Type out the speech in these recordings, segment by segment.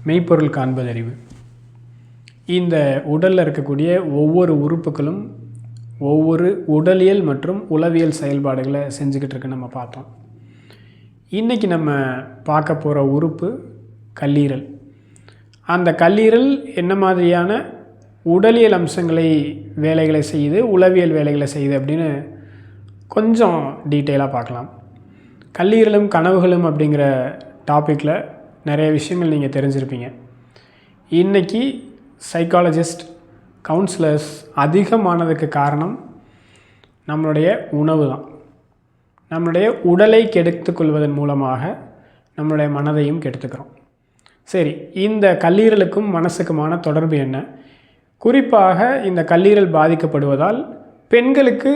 மெய்ப்பொருள் காண்பதறிவு. இந்த உடலில் இருக்கக்கூடிய ஒவ்வொரு உறுப்புகளும் ஒவ்வொரு உடலியல் மற்றும் உளவியல் செயல்பாடுகளை செஞ்சுக்கிட்டு இருக்கு நம்ம பார்த்தோம். இன்றைக்கி நம்ம பார்க்க போகிற உறுப்பு கல்லீரல். அந்த கல்லீரல் என்ன மாதிரியான உடலியல் அம்சங்களை வேலைகளை செய்யுது, உளவியல் வேலைகளை செய்யுது அப்படின்னு கொஞ்சம் டீட்டெயிலாக பார்க்கலாம். கல்லீரலும் கனவுகளும் அப்படிங்கிற டாப்பிக்கில் நிறைய விஷயங்கள் நீங்கள் தெரிஞ்சிருப்பீங்க. இன்றைக்கி சைக்காலஜிஸ்ட், கவுன்சிலர்ஸ் அதிகமானதுக்கு காரணம் நம்மளுடைய உணவு தான். நம்மளுடைய உடலை கெடுத்துக் கொள்வதன் மூலமாக நம்மளுடைய மனதையும் கெடுத்துக்கிறோம். சரி, இந்த கல்லீரலுக்கும் மனசுக்குமான தொடர்பு என்ன? குறிப்பாக இந்த கல்லீரல் பாதிக்கப்படுவதால் பெண்களுக்கு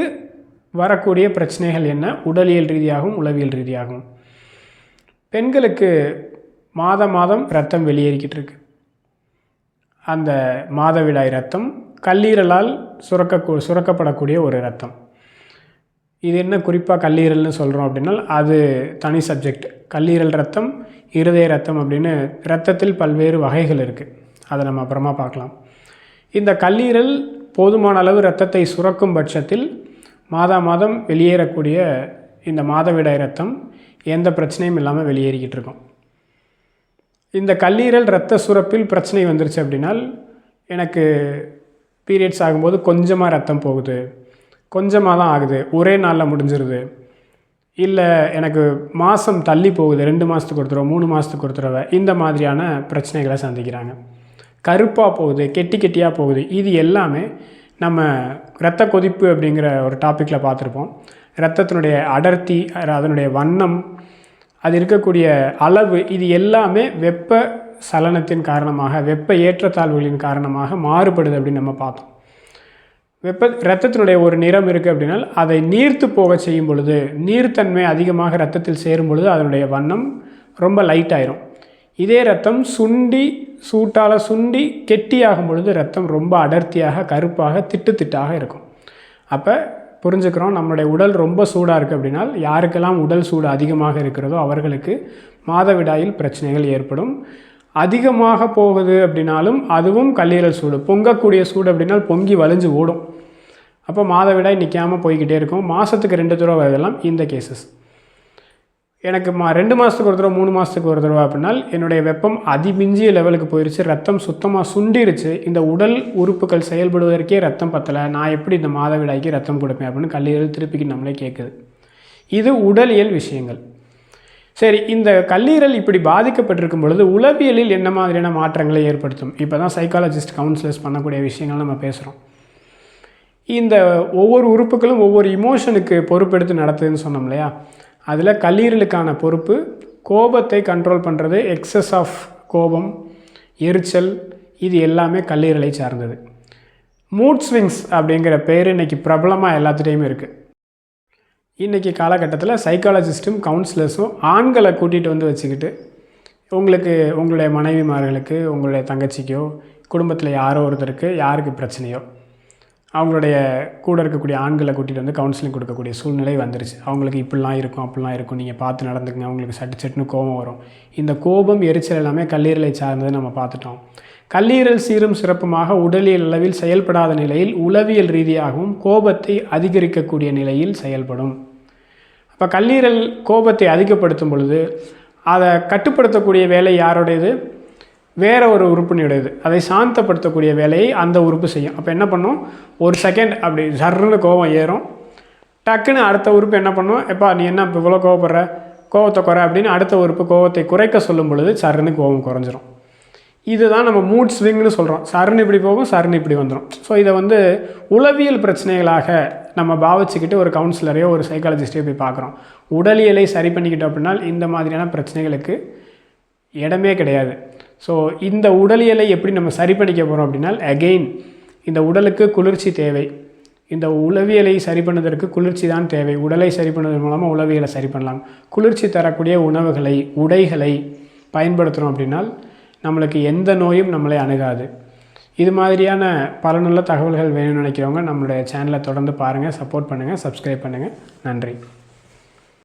வரக்கூடிய பிரச்சனைகள் என்ன? உடலியல் ரீதியாகவும் உளவியல் ரீதியாகவும். பெண்களுக்கு மாதம் இரத்தம் வெளியேறிக்கிட்டு இருக்கு. அந்த மாதவிடாய் இரத்தம் கல்லீரலால் சுரக்கப்படக்கூடிய ஒரு இரத்தம். இது என்ன குறிப்பாக கல்லீரல்னு சொல்கிறோம் அப்படின்னா அது தனி சப்ஜெக்ட். கல்லீரல் இரத்தம், இருதய இரத்தம் அப்படின்னு இரத்தத்தில் பல்வேறு வகைகள் இருக்குது. அதை நம்ம அப்புறமா பார்க்கலாம். இந்த கல்லீரல் போதுமான அளவு இரத்தத்தை சுரக்கும் பட்சத்தில் மாதம் வெளியேறக்கூடிய இந்த மாதவிடாய் இரத்தம் எந்த பிரச்சனையும் இல்லாமல் வெளியேறிக்கிட்டு இருக்கும். இந்த கல்லீரல் இரத்த சுரப்பில் பிரச்சனை வந்துருச்சு அப்படின்னால், எனக்கு பீரியட்ஸ் ஆகும்போது கொஞ்சமாக ரத்தம் போகுது, கொஞ்சமாக தான் ஆகுது, ஒரே நாளில் முடிஞ்சிருது, இல்லை எனக்கு மாதம் தள்ளி போகுது, 2 மாதத்துக்கு ஒரு தடவை, 3 மாதத்துக்கு ஒரு தடவை, இந்த மாதிரியான பிரச்சனைகளை சந்திக்கிறாங்க. கருப்பாக போகுது, கெட்டியாக போகுது. இது எல்லாமே நம்ம இரத்த கொதிப்பு அப்படிங்கிற ஒரு டாப்பிக்கில் பார்த்துருப்போம். இரத்தத்தினுடைய அடர்த்தி, அதனுடைய வண்ணம், அது இருக்கக்கூடிய அளவு, இது எல்லாமே வெப்ப சலனத்தின் காரணமாக, வெப்ப ஏற்றத்தாழ்வுகளின் காரணமாக மாறுபடுது அப்படின்னு நம்ம பார்த்தோம். இரத்தத்தினுடைய ஒரு நிறம் இருக்குது அப்படின்னா அதை நீர்த்து போக செய்யும் பொழுது, நீர்த்தன்மை அதிகமாக இரத்தத்தில் சேரும் பொழுது அதனுடைய வண்ணம் ரொம்ப லைட் ஆயிரும். இதே இரத்தம் சூட்டால் சுண்டி கெட்டியாகும் பொழுது இரத்தம் ரொம்ப அடர்த்தியாக, கருப்பாக, திட்டாக இருக்கும். அப்போ புரிஞ்சுக்கிறோம், நம்மளுடைய உடல் ரொம்ப சூடாக இருக்குது அப்படின்னா, யாருக்கெல்லாம் உடல் சூடு அதிகமாக இருக்கிறதோ அவர்களுக்கு மாதவிடாயில் பிரச்சனைகள் ஏற்படும். அதிகமாக போகுது அப்படின்னாலும் அதுவும் கல்லீரல் சூடு. பொங்கக்கூடிய சூடு அப்படின்னா பொங்கி வலிஞ்சு ஓடும். அப்போ மாதவிடாய் நிற்காமல் போய்கிட்டே இருக்கும். மாதத்துக்கு 2 தடவை வரதெல்லாம் இந்த கேசஸ். எனக்கு 2 மாதத்துக்கு ஒரு தடவை, 3 மாதத்துக்கு ஒரு தடவை அப்படின்னால் என்னுடைய வெப்பம் அதிமிஞ்சிய லெவலுக்கு போயிடுச்சு, ரத்தம் சுத்தமாக சுண்டிருச்சு, இந்த உடல் உறுப்புகள் செயல்படுவதற்கே ரத்தம் பத்தலை, நான் எப்படி இந்த மாதவிடாய்க்கு ரத்தம் கொடுப்பேன் அப்படின்னு கல்லீரல் திருப்பிக்கு நம்மளே கேட்குது. இது உடலியல் விஷயங்கள். சரி, இந்த கல்லீரல் இப்படி பாதிக்கப்பட்டிருக்கும் பொழுது உளவியலில் என்ன மாதிரியான மாற்றங்களை ஏற்படுத்தும்? இப்போ தான் சைக்காலஜிஸ்ட், கவுன்சிலர்ஸ் பண்ணக்கூடிய விஷயங்கள் நம்ம பேசுகிறோம். இந்த ஒவ்வொரு உறுப்புகளும் ஒவ்வொரு இமோஷனுக்கு பொறுப்பெடுத்து நடத்துதுன்னு சொன்னோம் இல்லையா? அதில் கல்லீரலுக்கான பொறுப்பு கோபத்தை கண்ட்ரோல் பண்ணுறது. எக்ஸஸ் ஆஃப் கோபம், எரிச்சல், இது எல்லாமே கல்லீரலை சார்ந்தது. மூட் ஸ்விங்ஸ் அப்படிங்கிற பேர் இன்றைக்கி பிரபலமாக எல்லாத்துலேயுமே இருக்குது. இன்றைக்கி காலகட்டத்தில் சைக்காலஜிஸ்ட்டும் கவுன்சிலர்ஸும் ஆண்களை கூட்டிகிட்டு வந்து வச்சுக்கிட்டு, உங்களுடைய மனைவிமார்களுக்கு, உங்களுடைய தங்கச்சிக்கோ, குடும்பத்தில் யாரோ ஒருத்தருக்கு யாருக்கு பிரச்சனையோ அவங்களுடைய கூட இருக்கக்கூடிய ஆண்களை கூட்டிகிட்டு வந்து கவுன்சிலிங் கொடுக்கக்கூடிய சூழ்நிலை வந்துருச்சு. அவங்களுக்கு இப்படிலாம் இருக்கும், அப்படிலாம் இருக்கும், நீங்கள் பார்த்து நடந்துக்குங்க, அவங்களுக்கு சட்டுன்னு கோபம் வரும். இந்த கோபம், எரிச்சல் எல்லாமே கல்லீரலை சார்ந்தது நம்ம பார்த்துட்டோம். கல்லீரல் சீரும் சிறப்புமாக உடலியல் அளவில் செயல்படாத நிலையில் உளவியல் ரீதியாகவும் கோபத்தை அதிகரிக்கக்கூடிய நிலையில் செயல்படும். அப்போ கல்லீரல் கோபத்தை அதிகப்படுத்தும் பொழுது அதை கட்டுப்படுத்தக்கூடிய வேலை யாருடையது? வேறு ஒரு உறுப்பினுடையது. அதை சாந்தப்படுத்தக்கூடிய வேலையை அந்த உறுப்பு செய்யும். அப்போ என்ன பண்ணும்? ஒரு செகண்ட் அப்படி சர்ன்னு கோபம் ஏறும். டக்குன்னு அடுத்த உறுப்பு என்ன பண்ணும்? எப்பா நீ என்ன இப்போ இவ்வளோ கோவப்படுற, கோபத்தை குறை அப்படின்னு அடுத்த உறுப்பு கோபத்தை குறைக்க சொல்லும் பொழுது சர்ன்னு கோபம் குறைஞ்சிரும். இதுதான் நம்ம மூட் ஸ்விங்னு சொல்கிறோம். சர்ன்னு இப்படி போகும், சர்ன்னு இப்படி வந்துடும். ஸோ இதை உளவியல் பிரச்சனைகளாக நம்ம பாவிச்சுக்கிட்டு ஒரு கவுன்சிலரையோ ஒரு சைக்காலஜிஸ்டையோ போய் பார்க்குறோம். உடலியலை சரி பண்ணிக்கிட்டோம் அப்படின்னா இந்த மாதிரியான பிரச்சனைகளுக்கு இடமே கிடையாது. ஸோ இந்த உடலியலை எப்படி நம்ம சரி பண்ணிக்க போகிறோம் அப்படின்னா, அகெயின் இந்த உடலுக்கு குளிர்ச்சி தேவை. இந்த உளவியலை சரி பண்ணுவதற்கு குளிர்ச்சி தான் தேவை. உடலை சரி பண்ணுவதன் மூலமாக உளவியலை சரி பண்ணலாம். குளிர்ச்சி தரக்கூடிய உணவுகளை, உடைகளை பயன்படுத்துகிறோம் அப்படின்னால் நம்மளுக்கு எந்த நோயும் நம்மளை அணுகாது. இது மாதிரியான பலனுள்ள தகவல்கள் வேணும்னு நினைக்கிறவங்க நம்மளுடைய சேனலை தொடர்ந்து பாருங்கள், சப்போர்ட் பண்ணுங்கள், சப்ஸ்கிரைப் பண்ணுங்கள். நன்றி.